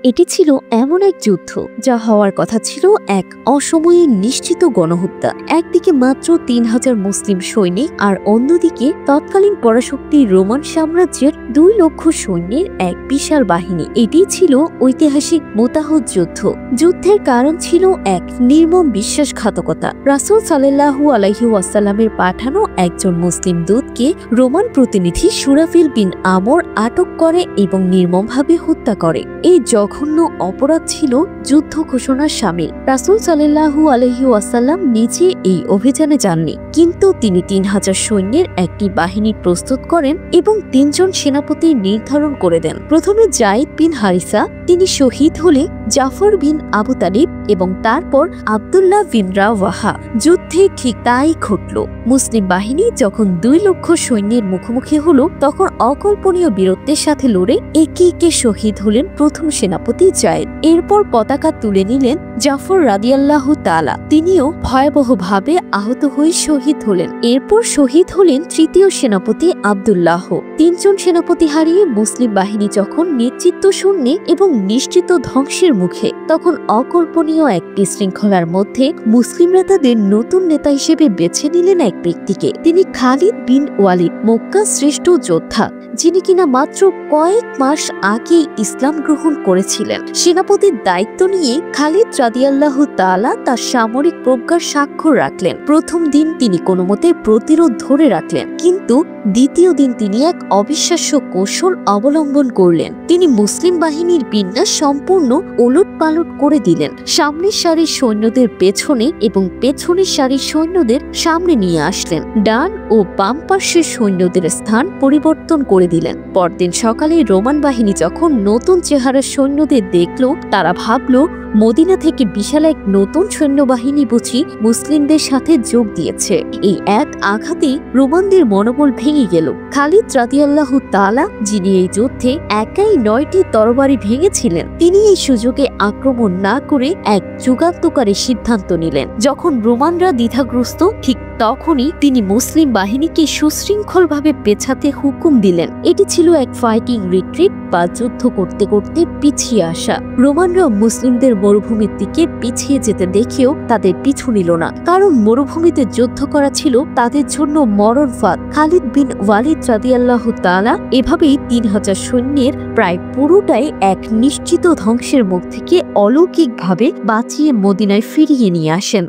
এটি ছিল এমন এক যুদ্ধ যা হওয়ার কথা ছিল এক অসময়ে নিশ্চিত গণহত্যা। একদিকে মাত্র ৩,০০০ মুসলিম সৈনিক আর অন্যদিকে তৎকালীন পরাশক্তি রোমান সাম্রাজ্যের ২ লক্ষ সৈন্যের এক বিশাল বাহিনী। এটি ছিল ঐতিহাসিক মোতাহত যুদ্ধ। যুদ্ধের কারণ ছিল এক নির্মম বিশ্বাসঘাতকতা। রাসূল সাল্লাল্লাহু আলাইহি ওয়াসাল্লামের পাঠানো একজন মুসলিম দূতকে রোমান প্রতিনিধি সুরাফিল বিন আমর আটক করে এবং নির্মমভাবে হত্যা করে। এই জঘন্য অপরাধ ছিল যুদ্ধ ঘোষণার শামিল। রাসূল সাল্লাল্লাহু আলাইহি ওয়াসাল্লাম নিজে এই অভিযানে যাননি, কিন্তু তিনি ৩,০০০ সৈন্যের একটি বাহিনী প্রস্তুত করেন এবং ৩ জন সেনাপতি নির্ধারণ করে দেন। প্রথমে যায়েদ বিন হারিসা, তিনি শহীদ হলে জাফর বিন আবু তালিব এবং তারপর আব্দুল্লাহ বিন রাওয়াহা। যুদ্ধে ঠিক তাই ঘটল। মুসলিম বাহিনী যখন ২ লক্ষ সৈন্যের মুখোমুখি হলো, তখন অকল্পনীয় বীরত্বের সাথে লড়ে একে একে শহীদ হলেন প্রথম সেনাপতি যায়েদ। এরপর পতাকা তুলে নিলেন জাফর রাদিয়াল্লাহু তাআলা। তিনিও ভয়াবহভাবে আহত হয়ে শহীদ হলেন। এরপর শহীদ হলেন তৃতীয় সেনাপতি আব্দুল্লাহ। ৩ জন সেনাপতি হারিয়ে মুসলিম বাহিনী যখন নেতৃত্ব শূন্যে এবং নিশ্চিত ধ্বংসের মুখে, তখন অকল্পনীয় এক বিশৃঙ্খলার মধ্যে মুসলিমরা তাদের নতুন নেতা হিসেবে বেছে নিলেন এক ব্যক্তিকে। তিনি খালিদ বিন ওয়ালিদ, মক্কার শ্রেষ্ঠ যোদ্ধা, যিনি কিনা মাত্র কয়েক মাস আগেই ইসলাম গ্রহণ করেছিলেন। সেনাপতির দায়িত্ব নিয়ে খালিদ রাদিয়াল্লাহু তাআলা তার সামরিক প্রজ্ঞার স্বাক্ষর রাখলেন। প্রথম দিন তিনি কোনো মতে প্রতিরোধ ধরে রাখলেন, কিন্তু দ্বিতীয় দিন তিনি এক অবিশ্বাস্য কৌশল অবলম্বন করলেন। তিনি মুসলিম বাহিনীর বিন্যাস সম্পূর্ণ ওলটপালট করে দিলেন। সামনের সারির সৈন্যদের পেছনে এবং পেছনের সারির সৈন্যদের সামনে নিয়ে আসলেন। ডান ও বাম পার্শ্বের সৈন্যদের স্থান পরিবর্তন করে দিলেন। পরদিন সকালে রোমান বাহিনী যখন নতুন চেহারার সৈন্যদের দেখল, তারা ভাবল মদিনা থেকে বিশাল এক নতুন সৈন্যবাহিনী বুঝি মুসলিমদের সাথে যোগ দিয়েছে। এই এক আঘাতে রোমানদের মনোবল ভেঙে গেল। খালিদ রাদিয়াল্লাহু তাআলা, যিনি এই যুদ্ধে একাই ৯টি তরবারি ভেঙেছিলেন, তিনি এই সুযোগে আক্রমণ না করে এক যুগান্তকারী সিদ্ধান্ত নিলেন। যখন রোমানরা দ্বিধাগ্রস্ত, ঠিক তখনই তিনি মুসলিম বাহিনীকে সুশৃঙ্খলভাবে পেছাতে হুকুম দিলেন। এটি ছিল এক ফাইটিং রিট্রিট বা যুদ্ধ করতে করতে পিছিয়ে আসা। রোমানরা মুসলিমদের মরুভূমির দিকে পিছিয়ে যেতে দেখেও তাদের পিছু নিল না, কারণ মরুভূমিতে যুদ্ধ করা ছিল তাদের জন্য মরণ ফাঁদ। খালিদ বিন ওয়ালিদ রাদিয়াল্লাহু তাআলা এভাবেই ৩,০০০ সৈন্যের প্রায় পুরোটাই এক নিশ্চিত ধ্বংসের মুখ থেকে অলৌকিকভাবে বাঁচিয়ে মদিনায় ফিরিয়ে নিয়ে আসেন।